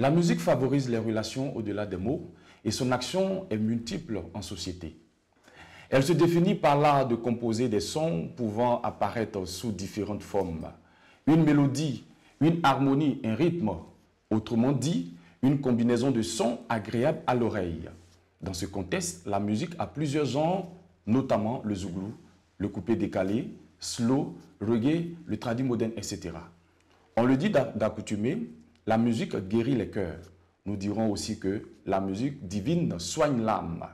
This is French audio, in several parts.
La musique favorise les relations au-delà des mots et son action est multiple en société. Elle se définit par l'art de composer des sons pouvant apparaître sous différentes formes. Une mélodie, une harmonie, un rythme, autrement dit, une combinaison de sons agréables à l'oreille. Dans ce contexte, la musique a plusieurs genres, notamment le zouglou, le coupé décalé, slow, reggae, le tradi moderne, etc. On le dit d'accoutumé, la musique guérit les cœurs. Nous dirons aussi que la musique divine soigne l'âme.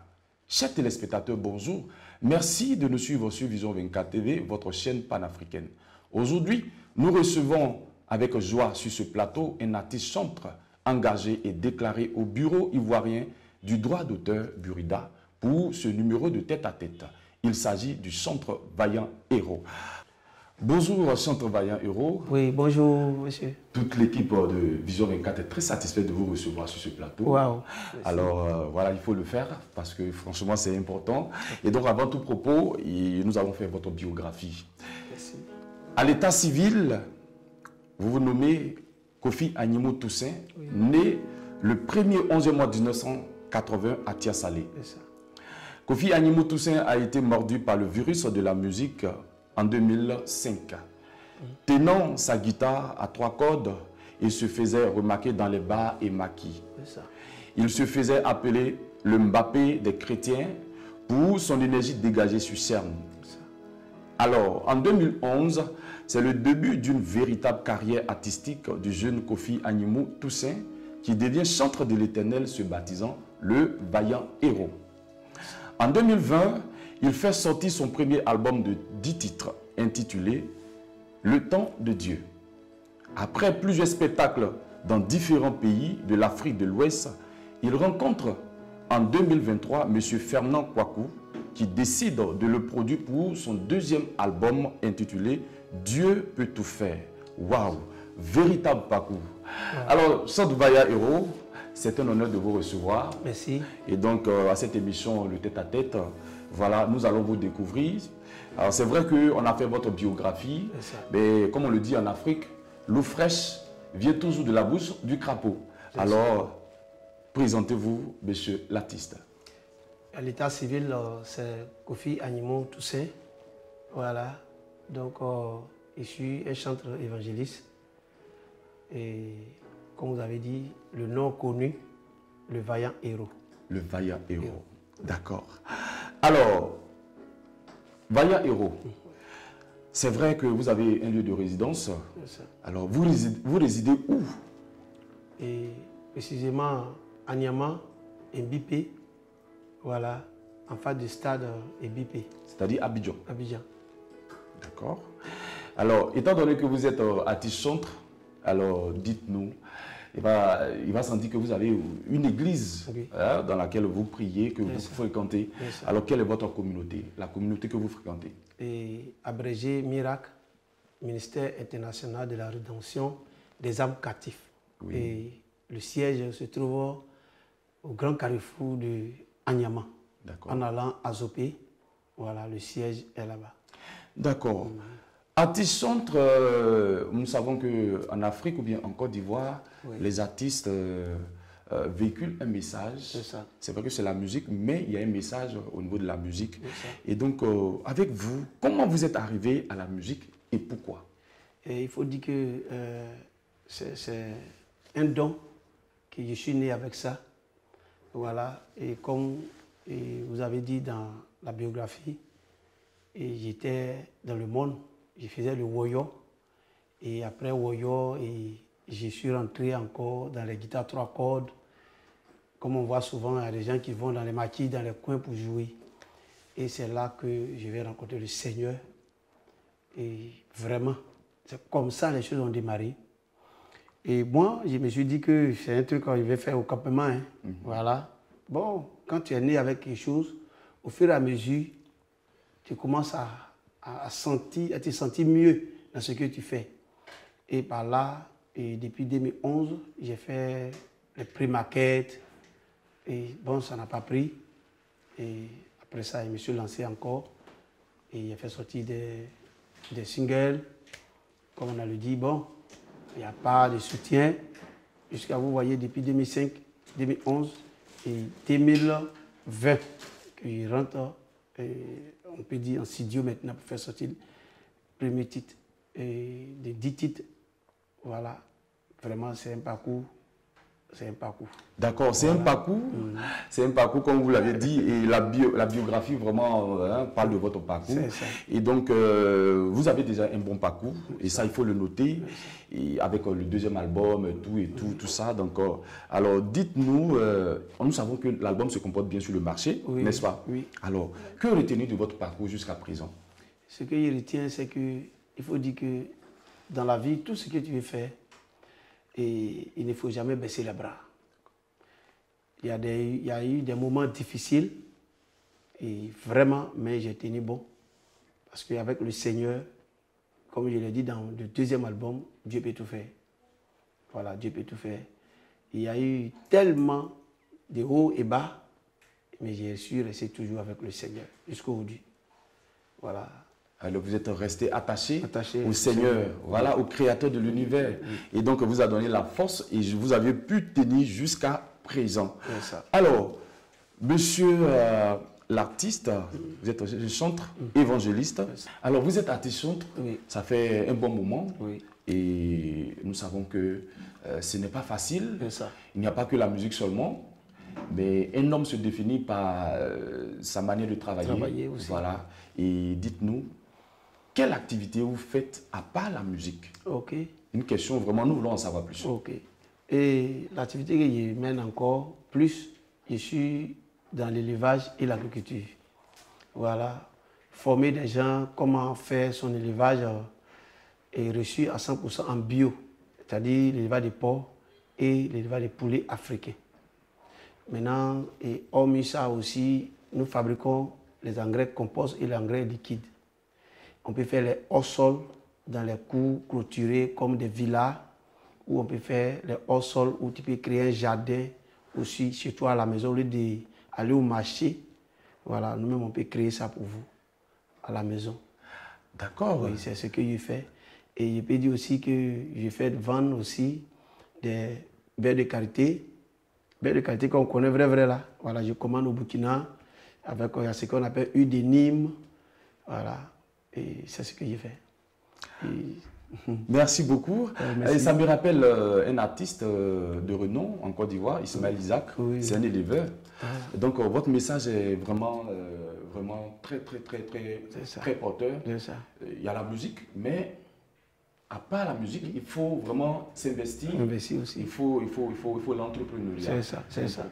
Chers téléspectateurs, bonjour. Merci de nous suivre sur Vision 24 TV, votre chaîne panafricaine. Aujourd'hui, nous recevons avec joie sur ce plateau un artiste chanteur engagé et déclaré au bureau ivoirien du droit d'auteur Burida pour ce numéro de tête-à-tête. Il s'agit du Chantre Vaillant Héros. Bonjour, Chantre Vaillant Héros. Oui, bonjour, monsieur. Toute l'équipe de Vision 24 est très satisfaite de vous recevoir sur ce plateau. Waouh. Alors, voilà, il faut le faire parce que franchement, c'est important. Et donc, avant tout propos, nous avons fait votre biographie. Merci. À l'état civil, vous vous nommez Kofi Animo Toussaint, oui, né le 1er 11 mois 1980 à Tiasalé. Kofi Animo Toussaint a été mordu par le virus de la musique en 2005. Tenant sa guitare à 3 cordes, il se faisait remarquer dans les bars et maquis. Il se faisait appeler le Mbappé des chrétiens pour son énergie dégagée sur scène. Alors, en 2011, c'est le début d'une véritable carrière artistique du jeune Kofi Animo Toussaint qui devient chantre de l'Éternel, se baptisant le Vaillant Héros. En 2020, il fait sortir son premier album de 10 titres intitulé « Le temps de Dieu ». Après plusieurs spectacles dans différents pays de l'Afrique de l'Ouest, il rencontre en 2023 M. Fernand Kouakou qui décide de le produire pour son deuxième album intitulé « Dieu peut tout faire ». Waouh, véritable parcours. Wow. Alors, Chantre Vaillant Héros, c'est un honneur de vous recevoir. Merci. Et donc, à cette émission, le tête-à-tête, voilà, nous allons vous découvrir. Alors, c'est vrai qu'on a fait votre biographie, mais comme on le dit en Afrique, l'eau fraîche vient toujours de la bouche du crapaud. Alors, présentez-vous, monsieur l'artiste. À l'état civil, c'est Kofi Animo Toussaint. Voilà. Donc, je suis un chanteur évangéliste. Et comme vous avez dit, le nom connu, le Vaillant Héros. Le Vaillant Héros. D'accord. Alors, Vaillant Héros, c'est vrai que vous avez un lieu de résidence. Alors, vous résidez où? Et précisément à Niama, Mbipé, voilà, en face du stade Mbipé. C'est-à-dire Abidjan. Abidjan. D'accord. Alors, étant donné que vous êtes artiste chantre, alors dites-nous, il va sentir que vous avez une église dans laquelle vous priez, que vous fréquentez. Alors, quelle est votre communauté, la communauté que vous fréquentez? Et abrégé Miracle, ministère international de la rédemption des âmes captives. Oui. Et le siège se trouve au grand carrefour de Anyama. En allant à Zopé, voilà, le siège est là-bas. D'accord. Artiste chantre, nous savons qu'en Afrique ou bien en Côte d'Ivoire, les artistes véhiculent un message. C'est vrai que c'est la musique, mais il y a un message au niveau de la musique. Et donc, avec vous, comment vous êtes arrivé à la musique et pourquoi? Et il faut dire que c'est un don, que je suis né avec ça. Voilà, et comme vous avez dit dans la biographie, j'étais dans le monde. Je faisais le woyo et après woyo, je suis rentré encore dans les guitares 3 cordes. Comme on voit souvent, il y a des gens qui vont dans les maquis, dans les coins pour jouer. Et c'est là que je vais rencontrer le Seigneur. Et vraiment, c'est comme ça les choses ont démarré. Et moi, je me suis dit que c'est un truc que je vais faire au campement. Hein. Voilà. Bon, quand tu es né avec quelque chose, au fur et à mesure, tu commences à te sentir mieux dans ce que tu fais. Et par là, et depuis 2011, j'ai fait les pré-maquettes. Et bon, ça n'a pas pris. Et après ça, je me suis lancé encore. Et j'ai fait sortir des singles. Comme on a le dit, bon, il n'y a pas de soutien. jusqu'à, vous voyez, depuis 2005, 2011 et 2020, qu'il rentre, on peut dire, en studio maintenant pour faire sortir le premier titre. Et des 10 titres, voilà, vraiment c'est un parcours. C'est un parcours. D'accord, c'est un parcours. C'est un parcours, comme vous l'avez dit, et la biographie vraiment parle de votre parcours. Et donc, vous avez déjà un bon parcours, et ça, il faut le noter, et avec le deuxième album, tout ça. Donc, alors, dites-nous, nous savons que l'album se comporte bien sur le marché, n'est-ce pas? Oui. Alors, que retenez de votre parcours jusqu'à présent? Ce que je retiens, c'est qu'il faut dire que dans la vie, tout ce que tu veux faire, et il ne faut jamais baisser les bras. Il y a eu des moments difficiles, et vraiment, mais j'ai tenu bon. Parce qu'avec le Seigneur, comme je l'ai dit dans le deuxième album, Dieu peut tout faire. Voilà, Dieu peut tout faire. Il y a eu tellement de hauts et bas, mais j'ai su rester toujours avec le Seigneur jusqu'aujourd'hui. Voilà. Alors vous êtes resté attaché au Seigneur, voilà, au Créateur de l'univers. Et donc vous a donné la force et vous avez pu tenir jusqu'à présent. Alors, monsieur l'artiste, vous êtes chanteur, évangéliste. Alors vous êtes artiste chanteur, ça fait un bon moment. Et nous savons que ce n'est pas facile. Il n'y a pas que la musique seulement. Mais un homme se définit par sa manière de travailler. Voilà. Et dites-nous, quelle activité vous faites à part la musique? Une question vraiment, nous voulons en savoir plus. Et l'activité que je mène encore plus, je suis dans l'élevage et l'agriculture. Voilà. Former des gens, comment faire son élevage est reçu à 100% en bio, c'est-à-dire l'élevage des porcs et l'élevage des poulets africains. Maintenant, et hormis ça aussi, nous fabriquons les engrais compost et les engrais liquides. On peut faire les hors-sols dans les cours clôturés comme des villas, ou on peut faire les hors-sols où tu peux créer un jardin aussi chez toi à la maison au lieu d'aller au marché. Voilà, nous-mêmes on peut créer ça pour vous à la maison. D'accord. Oui, c'est ce que je fais. Et je peux dire aussi que je fais vendre aussi des beurres de qualité. Beurre de qualité qu'on connaît vrai là. Voilà, je commande au Burkina avec ce qu'on appelle huile de Nîmes. Voilà, et c'est ce que j'ai fait. Merci beaucoup. Merci. Et ça me rappelle un artiste de renom en Côte d'Ivoire, Ismaël Isaac. C'est un éleveur. Donc votre message est vraiment, vraiment très porteur. Il y a la musique, mais à part la musique, il faut vraiment s'investir. Investir aussi. Il faut l'entrepreneuriat. C'est ça.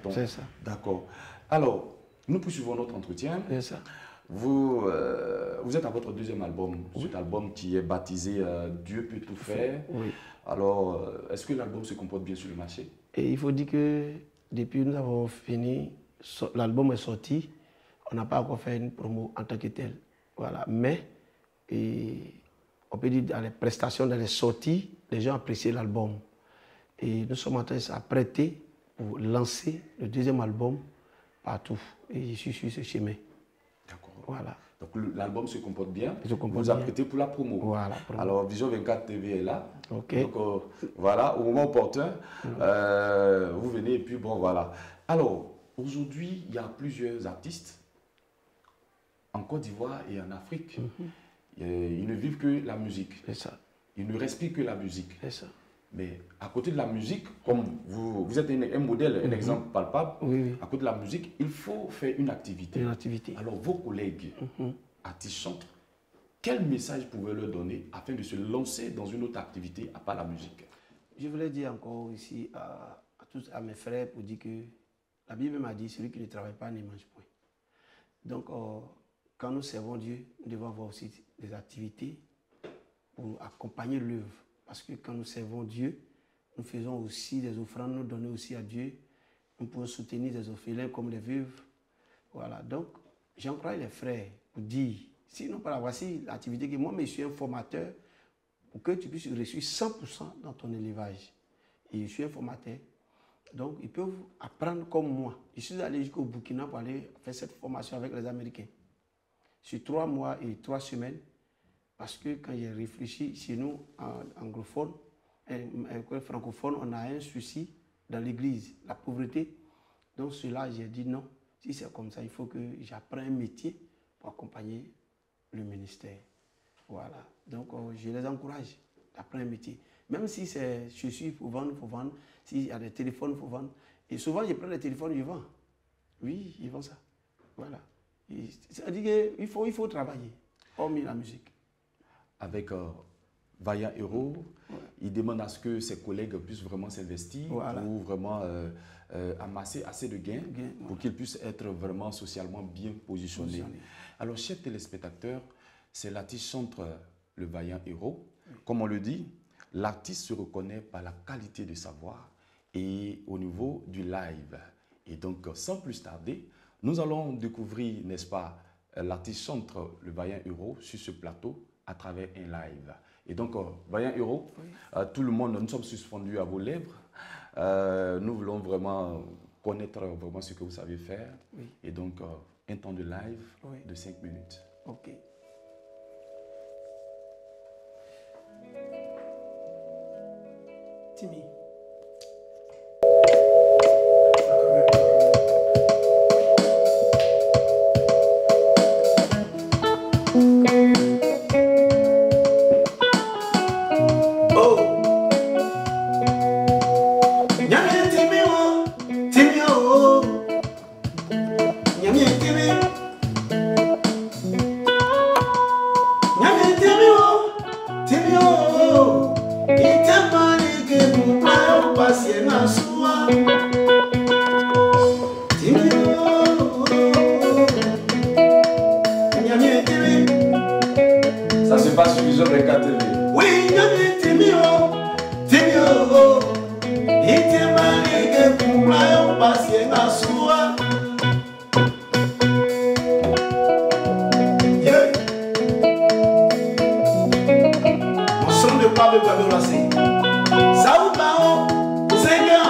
D'accord. Alors, nous poursuivons notre entretien. C'est ça. Vous êtes à votre deuxième album, cet album qui est baptisé Dieu peut tout faire. Alors, est-ce que l'album se comporte bien sur le marché? Et il faut dire que depuis que nous avons fini, l'album est sorti, on n'a pas encore fait une promo en tant que telle. Voilà. Mais, on peut dire dans les prestations, dans les sorties, les gens apprécient l'album. Et nous sommes en train de s'apprêter pour lancer le deuxième album partout. Et je suis sur ce chemin. D'accord. Voilà. Donc l'album se comporte bien. Vous apprêtez pour la promo. Voilà. Alors Vision 24 TV est là. Donc voilà, au moment opportun, vous venez et puis bon voilà. Alors aujourd'hui, il y a plusieurs artistes en Côte d'Ivoire et en Afrique. Ils ne vivent que la musique. C'est ça. Ils ne respirent que la musique. C'est ça. Mais à côté de la musique, comme vous êtes un modèle, un exemple palpable, à côté de la musique, il faut faire une activité. Alors vos collègues, artistes chantres, quel message pouvez vous leur donner afin de se lancer dans une autre activité à part la musique? Je voulais dire encore ici à mes frères pour dire que la Bible m'a dit, celui qui ne travaille pas ne mange point. Donc quand nous servons Dieu, nous devons avoir aussi des activités pour accompagner l'œuvre. Parce que quand nous servons Dieu, nous faisons aussi des offrandes, nous donnons aussi à Dieu. Nous pouvons soutenir des orphelins comme les veuves. Voilà, donc j'encourage les frères pour dire, sinon par la voici l'activité que moi, je suis un formateur pour que tu puisses réussir 100% dans ton élevage. Et je suis un formateur. Donc ils peuvent apprendre comme moi. Je suis allé jusqu'au Burkina pour aller faire cette formation avec les Américains. Sur 3 mois et 3 semaines. Parce que quand j'ai réfléchi chez nous, en anglophone, francophone, on a un souci dans l'église, la pauvreté. Donc cela, j'ai dit non. Si c'est comme ça, il faut que j'apprenne un métier pour accompagner le ministère. Voilà. Donc je les encourage d'apprendre un métier. Même si c'est chaussures, il faut vendre, il faut vendre. S'il y a des téléphones, il faut vendre. Et souvent, je prends les téléphones, je vends. Oui, ils vendent ça. Voilà. C'est-à-dire qu'il faut travailler, hormis la musique. Avec Vaillant Héros, il demande à ce que ses collègues puissent vraiment s'investir pour vraiment amasser assez de gains pour qu'ils puissent être vraiment socialement bien positionnés. Alors, chers téléspectateurs, c'est l'artiste chantre le Vaillant Héros. Comme on le dit, l'artiste se reconnaît par la qualité de sa voix et au niveau du live. Et donc, sans plus tarder, nous allons découvrir, n'est-ce pas, l'artiste chantre le Vaillant Héros sur ce plateau à travers un live. Et donc, Vaillant Héros, tout le monde, nous sommes suspendus à vos lèvres. Nous voulons vraiment connaître vraiment ce que vous savez faire. Et donc, un temps de live de 5 minutes. Ok. Timmy. Ça se passe sur Vision 24 TV. Oui, mon son de Pablo Gabriel. Saoubao, Seigneur,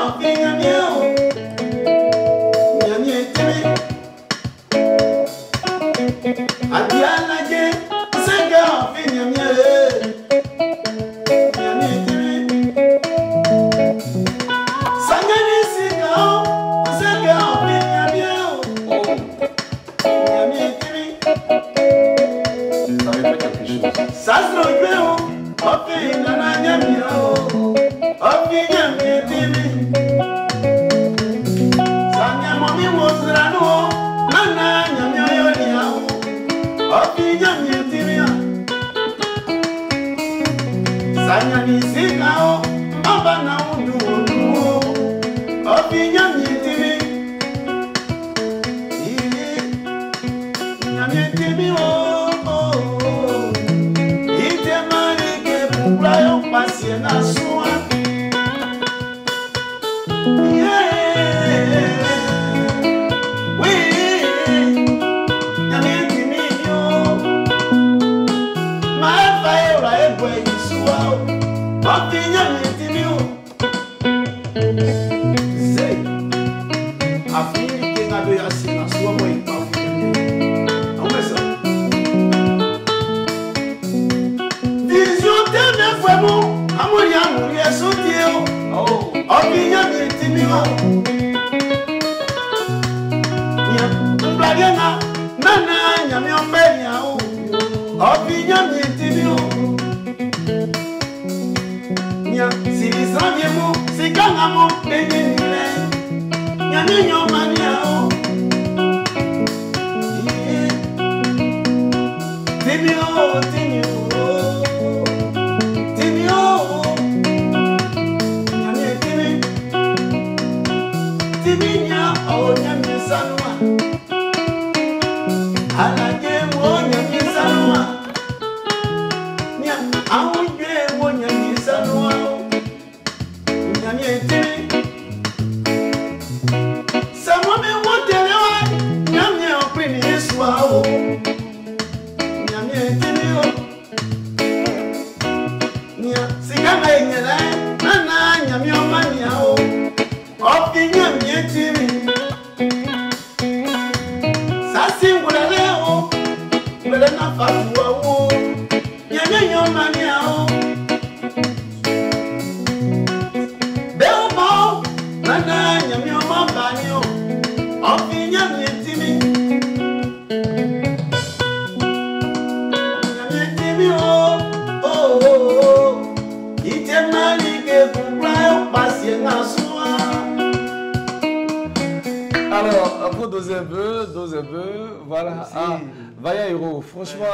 Alors, vous dosez un peu, voilà. Ah, Vaillant Héros, franchement,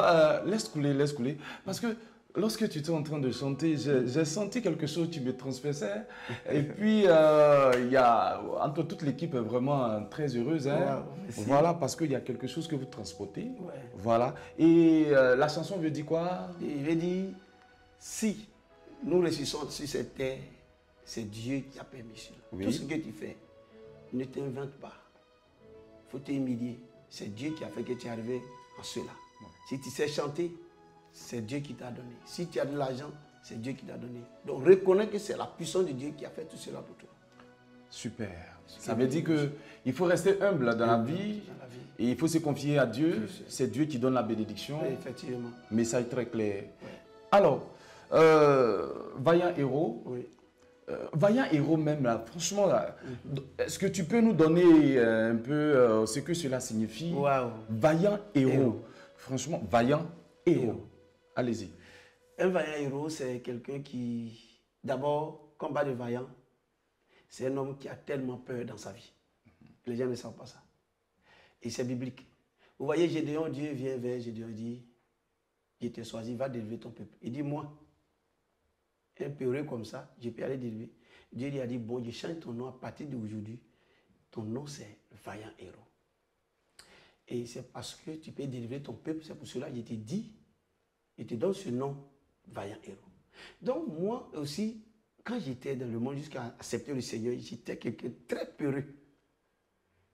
laisse couler. Parce que lorsque tu étais en train de chanter, j'ai senti quelque chose qui me transperçait. Et puis, il y a, entre toute l'équipe, vraiment très heureuse. Hein. Wow, voilà, parce qu'il y a quelque chose que vous transportez. Ouais. Voilà. Et la chanson veut dire quoi? Il veut dire, si nous réussissons sur cette terre, c'est Dieu qui a permis cela. Oui. Tout ce que tu fais, ne t'invente pas. Il faut t'humilier. C'est Dieu qui a fait que tu es arrivé en cela. Ouais. Si tu sais chanter, c'est Dieu qui t'a donné. Si tu as de l'argent, c'est Dieu qui t'a donné. Donc reconnais que c'est la puissance de Dieu qui a fait tout cela pour toi. Super. Ça veut dire qu'il faut rester humble dans la vie. Et il faut se confier à Dieu. C'est Dieu qui donne la bénédiction. Oui, effectivement. Message très clair. Oui. Alors, Vaillant Héros. Oui. Vaillant Héros même, là, franchement, est-ce que tu peux nous donner un peu ce que cela signifie? Wow. Vaillant Héros. Franchement, Vaillant Héros. Allez-y. Un vaillant héros, c'est quelqu'un qui, d'abord, combat de vaillant. C'est un homme qui a tellement peur dans sa vie. Les gens ne savent pas ça. Et c'est biblique. Vous voyez, Gédéon, Dieu vient vers Gédéon et dit, je t'ai choisi, va délever ton peuple. Il dit, moi, un peureux comme ça, je peux aller délever. Dieu lui a dit, bon, je change ton nom à partir d'aujourd'hui. Ton nom, c'est vaillant héros. Et c'est parce que tu peux délivrer ton peuple, c'est pour cela que je t'ai dit, je te donne ce nom, vaillant héros. Donc moi aussi, quand j'étais dans le monde jusqu'à accepter le Seigneur, j'étais quelqu'un de très peureux.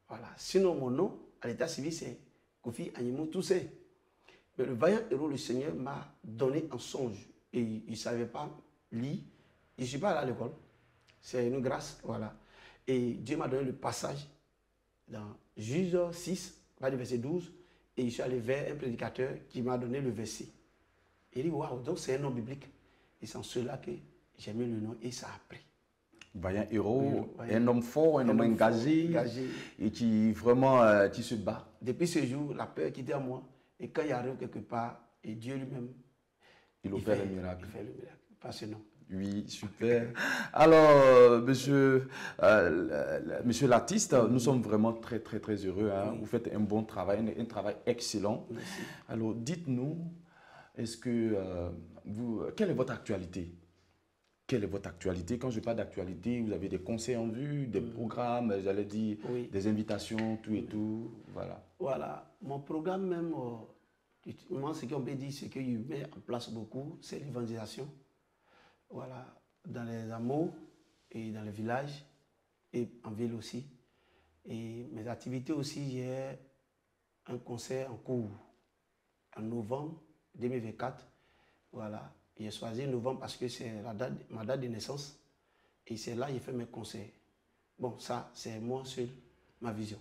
Voilà. Sinon, mon nom, à l'état civil, c'est Kofi Animou Toussé. Mais le vaillant héros, le Seigneur m'a donné un songe. Et il ne savait pas lire. Je ne suis pas allé à l'école. C'est une grâce. Voilà. Et Dieu m'a donné le passage dans Juge 6, verset 12. Et je suis allé vers un prédicateur qui m'a donné le verset. Il dit, waouh, donc c'est un nom biblique. Et c'est en cela que j'ai mis le nom et ça a pris. Vaillant héros, un homme fort, un homme engagé, et qui vraiment qui se bat. Depuis ce jour, la peur qui était à moi, et quand il arrive quelque part, et Dieu lui-même, il opère le miracle. Il fait le miracle, pas ce nom. Oui, super. Alors, monsieur l'artiste, nous sommes vraiment très, très, très heureux. Hein. Oui. Vous faites un bon travail, un travail excellent. Merci. Alors, dites-nous, est-ce que quelle est votre actualité? Quelle est votre actualité? Quand je parle d'actualité, vous avez des conseils en vue, des programmes, j'allais dire, des invitations, tout et tout, voilà. Voilà, mon programme même, moi, ce qu'on peut dire, c'est qu'il met en place beaucoup, c'est l'évangélisation. Voilà, dans les hameaux et dans les villages et en ville aussi. Et mes activités aussi, j'ai un concert en cours en novembre 2024. Voilà, j'ai choisi novembre parce que c'est ma date de naissance et c'est là que j'ai fait mes concerts. Bon, ça, c'est moi seul, ma vision.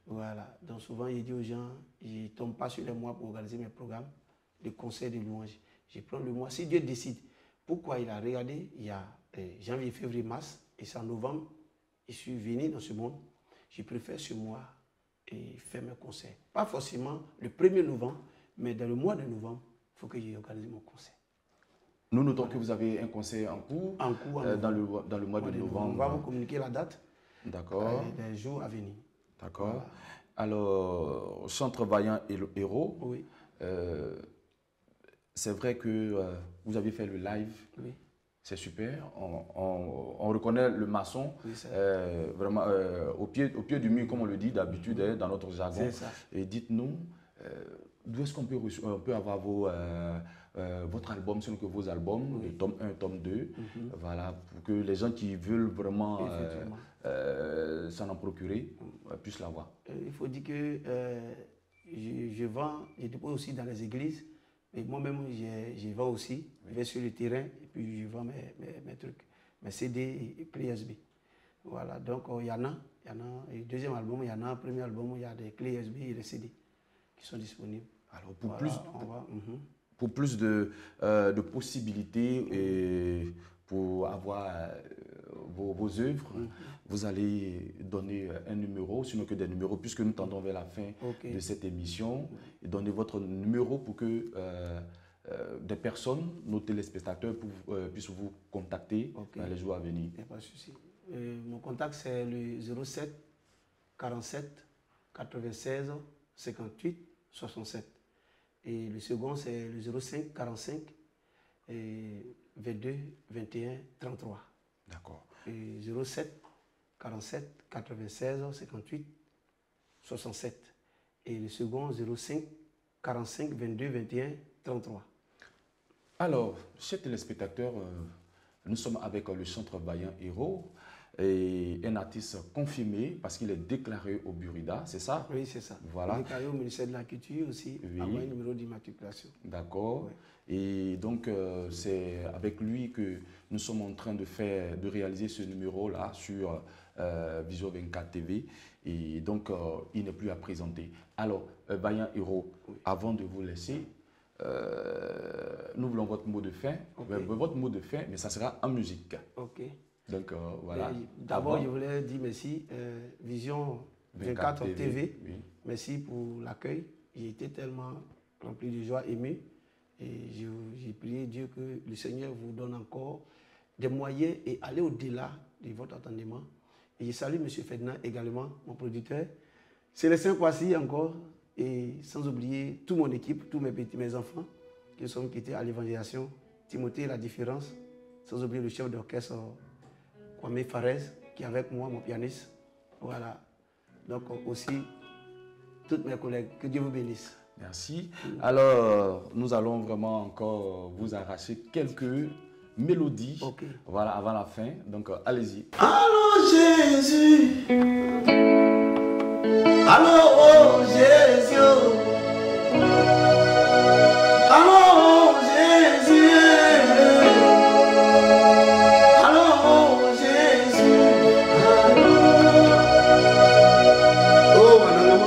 Voilà, donc souvent, je dis aux gens, je ne tombe pas sur les mois pour organiser mes programmes de concerts de louanges. Je prends le mois, si Dieu décide. Pourquoi il a regardé, il y a janvier, février, mars, et c'est en novembre, je suis venu dans ce monde. Je préfère ce mois et faire mes concerts. Pas forcément le 1er novembre, mais dans le mois de novembre, il faut que j'organise mon concert. Nous notons que vous avez un concert en cours, dans le mois de novembre. On va vous communiquer la date. D'accord. Des jours à venir. D'accord. Voilà. Alors, Centre Vaillant Héros. Oui. C'est vrai que vous avez fait le live, oui. C'est super, on reconnaît le maçon, oui, vraiment au pied du mur, comme on le dit d'habitude dans notre jargon. Et dites-nous, d'où est-ce qu'on peut avoir votre album, sinon que vos albums, le tome 1, tome 2, voilà, pour que les gens qui veulent vraiment s'en en procurer puissent l'avoir. Il faut dire que je vends, je dépose aussi dans les églises. Et moi-même, je vends aussi, je vais sur le terrain et puis je vends mes trucs, mes CD et clés USB. Voilà, donc il y en a, et deuxième album, il y en a, premier album, il y a des clés USB et des CD qui sont disponibles. Alors pour plus de possibilités et pour avoir vos œuvres, vous allez donner un numéro, sinon que des numéros, puisque nous tendons vers la fin de cette émission, et donner votre numéro pour que des personnes, nos téléspectateurs puissent vous contacter dans les jours à venir. Il n'y a pas de souci. Mon contact, c'est le 07 47 96 58 67. Et le second, c'est le 05 45 22 21 33. D'accord. Et 07 47 96 58 67. Et le second, 05 45 22 21 33. Alors, chers téléspectateurs, nous sommes avec le Centre Vaillant Héros et un artiste confirmé parce qu'il est déclaré au Burida, c'est ça? Oui, c'est ça. Voilà. Déclaré au ministère de la Culture aussi, Oui. avoir un numéro d'immatriculation. D'accord. Oui. Et donc, c'est avec lui que nous sommes en train de réaliser ce numéro-là sur Vision 24 TV. Et donc, il n'est plus à présenter. Alors, Vaillant Héros, oui, avant de vous laisser, nous voulons votre mot de fin. Okay. Votre mot de fin, mais ça sera en musique. Ok. Donc, voilà. D'abord, je voulais dire merci, Vision 24 TV. Oui. Merci pour l'accueil. J'ai été tellement rempli de joie, ému. Et j'ai prié Dieu que le Seigneur vous donne encore des moyens et aller au-delà de votre entendement. Et je salue M. Ferdinand également, mon producteur. Célestin Kwasi encore. Et sans oublier toute mon équipe, tous mes enfants qui sont quittés à l'évangélisation. Timothée, la différence. Sans oublier le chef d'orchestre, Kwame Fares, qui est avec moi, mon pianiste. Voilà. Donc aussi, tous mes collègues. Que Dieu vous bénisse. Merci. Alors, nous allons vraiment encore vous arracher quelques mélodies, voilà, avant la fin. Donc, allez-y. Allô Jésus, allô Jésus, allô Jésus, allô Jésus, allô. Oh, madame,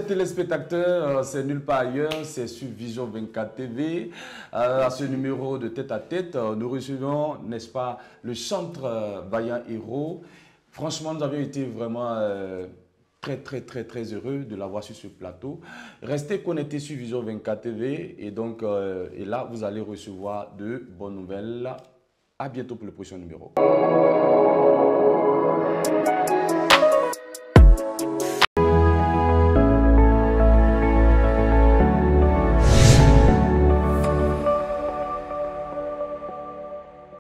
Téléspectateurs, c'est nulle part ailleurs, c'est sur Vision 24 TV. À ce numéro de tête à tête, nous recevons, n'est-ce pas, le Centre Vaillant Héros, Franchement, nous avions été vraiment très heureux de l'avoir sur ce plateau. Restez connectés sur Vision 24 TV et donc et là, vous allez recevoir de bonnes nouvelles. À bientôt pour le prochain numéro.